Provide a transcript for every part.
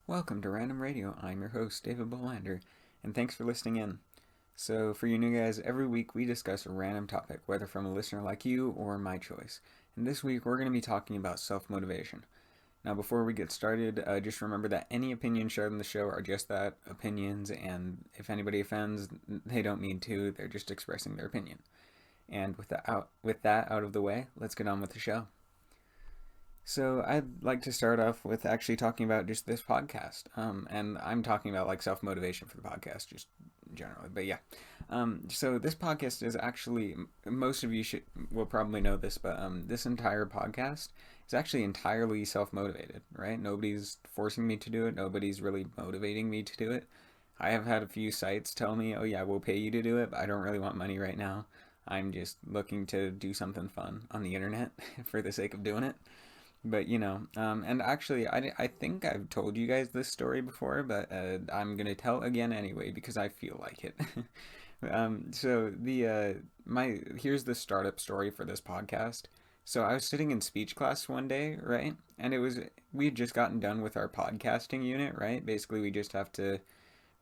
Welcome to Random Radio. I'm your host, David Bolander, and thanks for listening in. So, for you new guys, every week we discuss a random topic, whether from a listener like you or my choice. And this week we're going to be talking about self motivation. Now, before we get started, just remember that any opinions shared in the show are just that opinions, and if anybody offends, they don't mean to, they're just expressing their opinion. And with that out of the way, let's get on with the show. So I'd like to start off with actually talking about just this podcast, and I'm talking about like self motivation for the podcast, just generally. But yeah, so this podcast is actually most of you should will probably know this, but this entire podcast is actually entirely self motivated, right? Nobody's forcing me to do it. Nobody's really motivating me to do it. I have had a few sites tell me, "Oh yeah, we'll pay you to do it," but I don't really want money right now. I'm just looking to do something fun on the internet for the sake of doing it. But and actually, I think I've told you guys this story before, but I'm gonna tell again anyway because I feel like it. So the my here's the startup story for this podcast. So I was sitting in speech class one day, right? And we had just gotten done with our podcasting unit, right? Basically, we just have to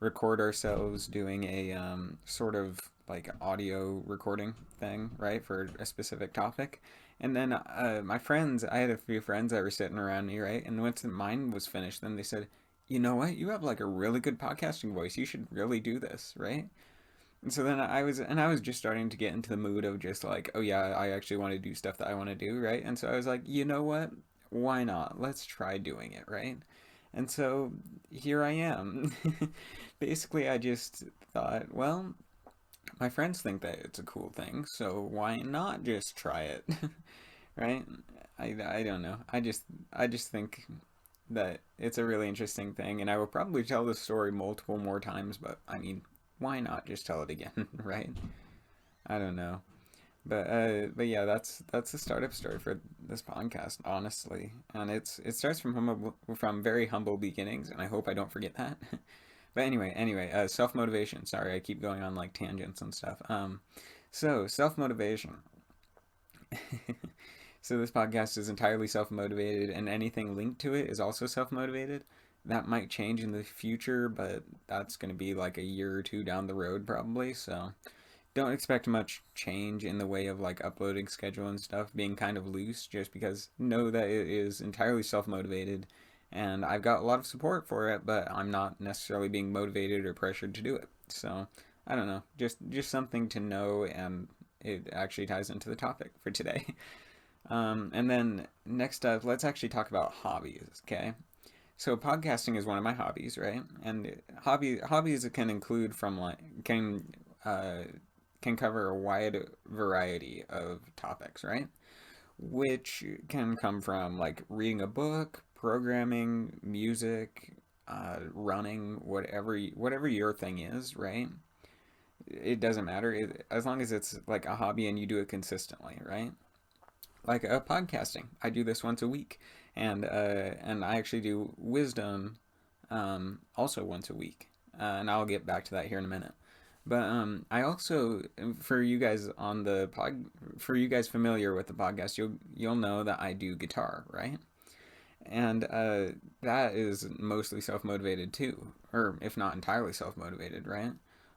record ourselves doing a sort of like audio recording thing, right, for a specific topic. And then my friends, I had a few friends that were sitting around me, right? And once mine was finished, then they said, "You know what? You have like a really good podcasting voice. You should really do this, right?" And so then I was just starting to get into the mood of just like, oh yeah, I actually want to do stuff that I want to do, right? And so I was like, you know what? Why not? Let's try doing it, right? And so here I am. Basically, I just thought, well, my friends think that it's a cool thing, so why not just try it? Right? I don't know. I just think that it's a really interesting thing, and I will probably tell this story multiple more times, but I mean, why not just tell it again, right? I don't know. But yeah, that's the startup story for this podcast, honestly. And it starts from very humble beginnings, and I hope I don't forget that. But anyway, self motivation. Sorry, I keep going on like tangents and stuff. So self motivation. So this podcast is entirely self motivated, and anything linked to it is also self motivated. That might change in the future, but that's going to be like a year or two down the road probably. So don't expect much change in the way of like uploading schedule and stuff being kind of loose, just because know that it is entirely self motivated, and I've got a lot of support for it, but I'm not necessarily being motivated or pressured to do it. So I don't know, just something to know, and it actually ties into the topic for today. And then next up, let's actually talk about hobbies. Okay, so podcasting is one of my hobbies, right? And hobbies can include from like uh, can cover a wide variety of topics, right? Which can come from like reading a book, programming, music, running, whatever your thing is, right? It doesn't matter as long as it's like a hobby and you do it consistently, right? Like podcasting, I do this once a week, and I actually do wisdom also once a week, and I'll get back to that here in a minute. But I also, for you guys on the pod, for you guys familiar with the podcast, you'll know that I do guitar, right? And that is mostly self motivated too, or if not entirely self motivated, right?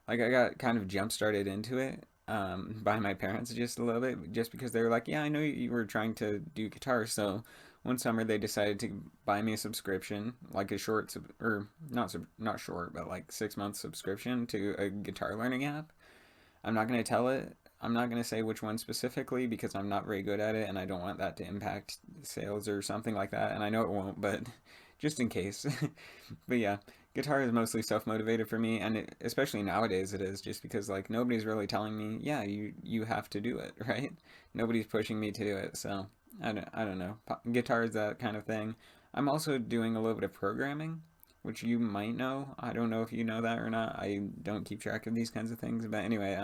Like I got kind of jump started into it by my parents just a little bit, just because they were like, "Yeah, I know you were trying to do guitar," so one summer they decided to buy me a subscription, like a or not short, but like 6 month subscription to a guitar learning app. I'm not gonna tell it. I'm not gonna say which one specifically because I'm not very good at it, and I don't want that to impact sales or something like that. And I know it won't, but just in case. But yeah, guitar is mostly self motivated for me, and especially nowadays it is just because like nobody's really telling me, yeah, you have to do it, right? Nobody's pushing me to do it, so I don't know. Guitar is that kind of thing. I'm also doing a little bit of programming, which you might know. I don't know if you know that or not. I don't keep track of these kinds of things, but anyway,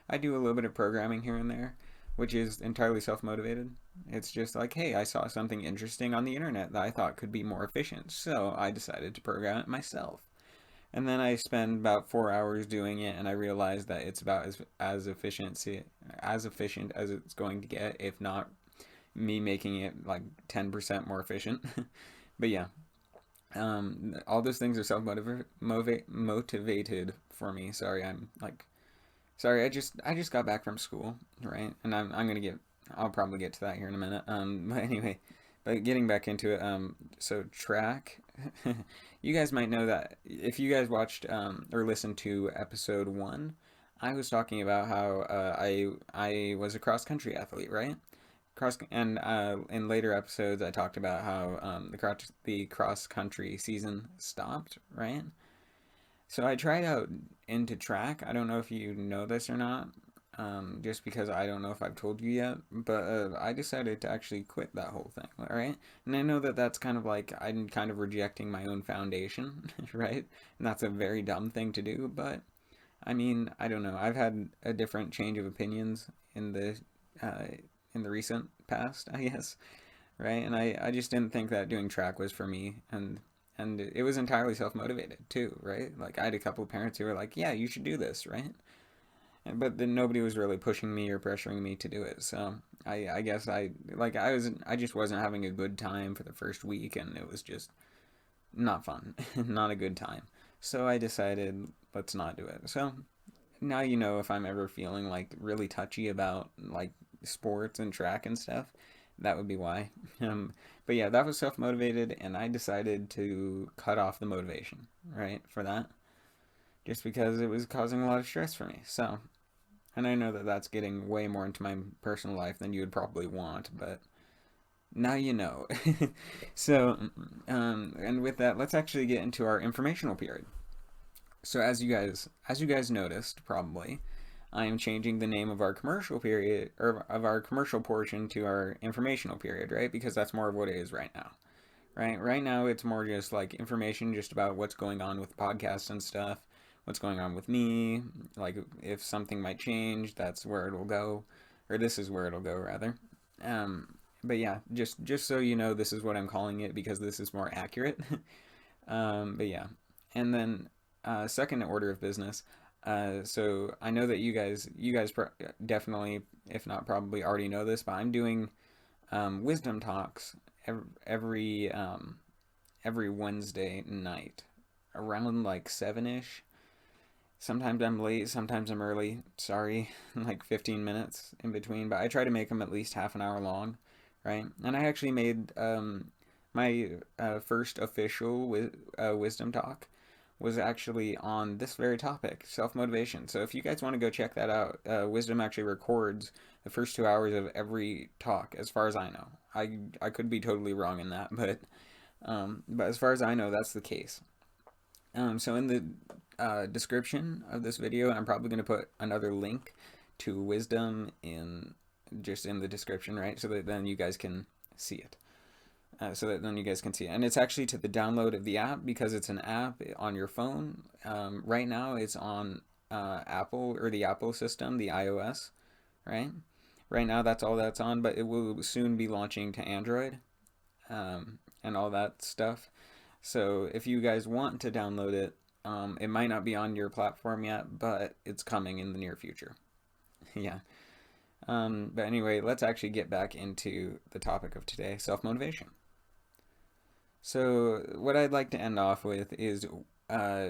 I do a little bit of programming here and there, which is entirely self motivated. It's just like, hey, I saw something interesting on the internet that I thought could be more efficient, so I decided to program it myself. And then I spend about 4 hours doing it, and I realize that it's about as efficient as it's going to get, if not me making it like 10% more efficient. But yeah, All those things are motivated for me. Sorry, I just got back from school, right? And I'm gonna get I'll probably get to that here in a minute. But anyway, but getting back into it, so track, you guys might know that if you guys watched or listened to episode one, I was talking about how I was a cross country athlete, right? In later episodes, I talked about how the cross country season stopped, right? So I tried out into track. I don't know if you know this or not, just because I don't know if I've told you yet, but I decided to actually quit that whole thing, all right? And I know that that's kind of like I'm kind of rejecting my own foundation, right? And that's a very dumb thing to do, but I mean, I don't know. I've had a different change of opinions uh, in the recent past, I guess, right? And I just didn't think that doing track was for me, and it was entirely self motivated too, right? Like I had a couple of parents who were like, "Yeah, you should do this," right? But then nobody was really pushing me or pressuring me to do it. So I guess I just wasn't having a good time for the first week, and it was just not fun, not a good time. So I decided let's not do it. So now you know if I'm ever feeling like really touchy about like sports and track and stuff, that would be why. But yeah, that was self motivated, and I decided to cut off the motivation, right, for that, just because it was causing a lot of stress for me. So, and I know that that's getting way more into my personal life than you would probably want, but now you know. So, and with that, let's actually get into our informational period. So as you guys noticed probably, I am changing the name of our commercial period or of our commercial portion to our informational period, right? Because that's more of what it is right now. Right? Right now it's more just like information just about what's going on with the podcast and stuff, what's going on with me, like if something might change, that's where it'll go, or this is where it'll go rather. But yeah, just so you know, this is what I'm calling it because this is more accurate. But yeah, and then second order of business. So I know that definitely, if not probably, already know this, but I'm doing wisdom talks every Wednesday night around like 7ish. Sometimes I'm late, sometimes I'm early. Sorry, like 15 minutes in between, but I try to make them at least half an hour long, right? And I actually made my first official wisdom talk was actually on this very topic, self motivation. So if you guys want to go check that out, Wisdom actually records the first 2 hours of every talk, as far as I know. I could be totally wrong in that, but as far as I know, that's the case. So in the description of this video, I'm probably going to put another link to Wisdom in the description, right? So that then you guys can see it. And it's actually to the download of the app because it's an app on your phone. Right now, it's on Apple or the Apple system, the iOS, right? Right now, that's all that's on, but it will soon be launching to Android and all that stuff. So if you guys want to download it, it might not be on your platform yet, but it's coming in the near future. Yeah. But anyway, let's actually get back into the topic of today, self-motivation. So what I'd like to end off with is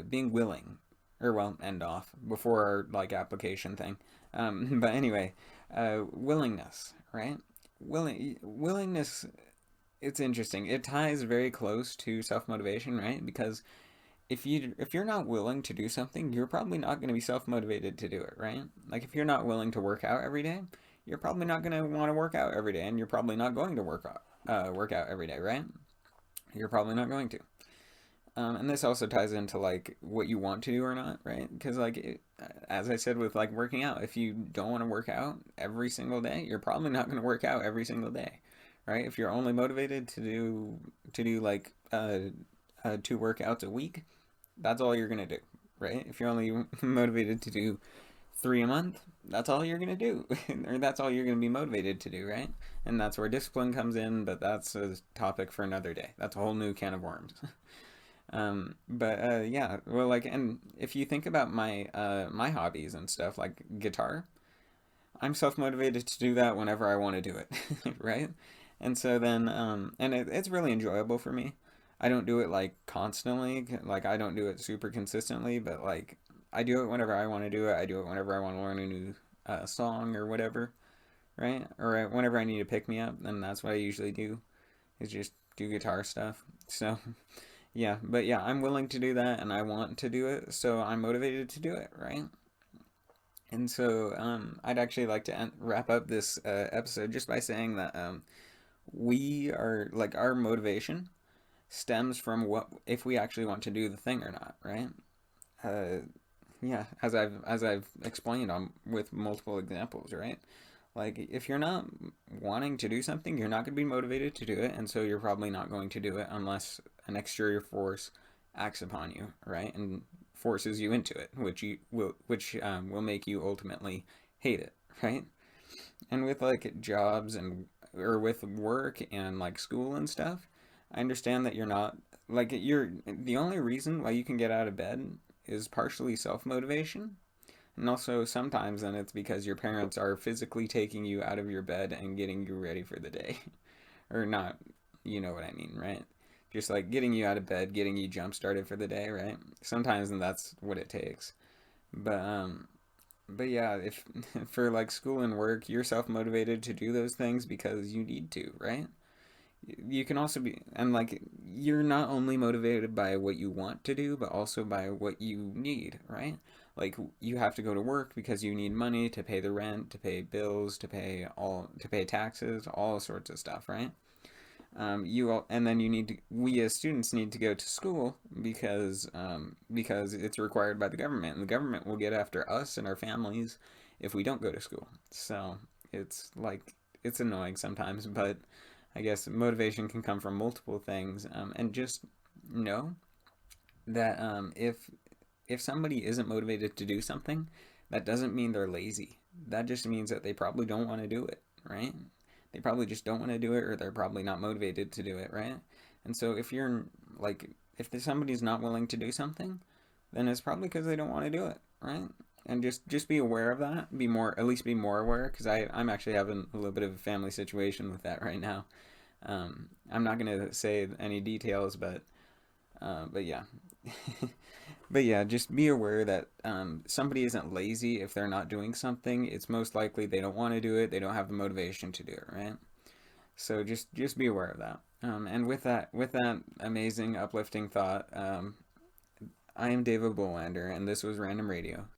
being willing, or well, end off before our like application thing. But anyway, willingness, right? Willingness. It's interesting. It ties very close to self motivation, right? Because if you're not willing to do something, you're probably not going to be self motivated to do it, right? Like if you're not willing to work out every day, you're probably not going to want to work out every day, and you're probably not going to work out every day, right? You're probably not going to. And this also ties into like what you want to do or not, right? Because as I said with like working out, if you don't want to work out every single day, you're probably not going to work out every single day, right? If you're only motivated to do like 2 workouts a week, that's all you're gonna do, right? If you're only motivated to do 3 a month, that's all you're gonna do, or that's all you're gonna be motivated to do, right? And that's where discipline comes in, but that's a topic for another day. That's a whole new can of worms. But yeah, well, like, and if you think about my hobbies and stuff, like guitar, I'm self motivated to do that whenever I want to do it, right? And so then, it's really enjoyable for me. I don't do it like constantly, like I don't do it super consistently, but like I do it whenever I want to do it. I do it whenever I want to learn a new song or whatever, right? Or whenever I need to pick me up, and that's what I usually do is just do guitar stuff. So yeah, but yeah, I'm willing to do that, and I want to do it, so I'm motivated to do it, right? And so I'd actually like to wrap up this episode just by saying that we are like our motivation stems from what if we actually want to do the thing or not, right? Uh, yeah, as I've explained on with multiple examples, right? Like if you're not wanting to do something, you're not going to be motivated to do it, and so you're probably not going to do it unless an exterior force acts upon you, right? And forces you into it, which will make you ultimately hate it, right? And with like jobs and or with work and like school and stuff, I understand that you're not like you're the only reason why you can get out of bed is partially self motivation. And also sometimes then it's because your parents are physically taking you out of your bed and getting you ready for the day. Or not, you know what I mean, right? Just like getting you out of bed, getting you jump started for the day, right? Sometimes then that's what it takes. But but yeah, if for like school and work, you're self motivated to do those things because you need to, right? You can also be, and like, you're not only motivated by what you want to do, but also by what you need, right? Like, you have to go to work because you need money to pay the rent, to pay bills, to pay taxes, all sorts of stuff, right? And then we as students need to go to school because it's required by the government, and the government will get after us and our families if we don't go to school. So it's like it's annoying sometimes, but I guess motivation can come from multiple things, and just know that if somebody isn't motivated to do something, that doesn't mean they're lazy. That just means that they probably don't want to do it, right? They probably just don't want to do it, or they're probably not motivated to do it, right? And so if you're like, if somebody's not willing to do something, then it's probably because they don't want to do it, right? And just be aware of that. Be more, at least be more aware, because I'm actually having a little bit of a family situation with that right now. I'm not gonna say any details, but yeah. But yeah, just be aware that somebody isn't lazy if they're not doing something. It's most likely they don't want to do it. They don't have the motivation to do it, right? So just be aware of that. And with that amazing uplifting thought, I am David Bolander, and this was Random Radio.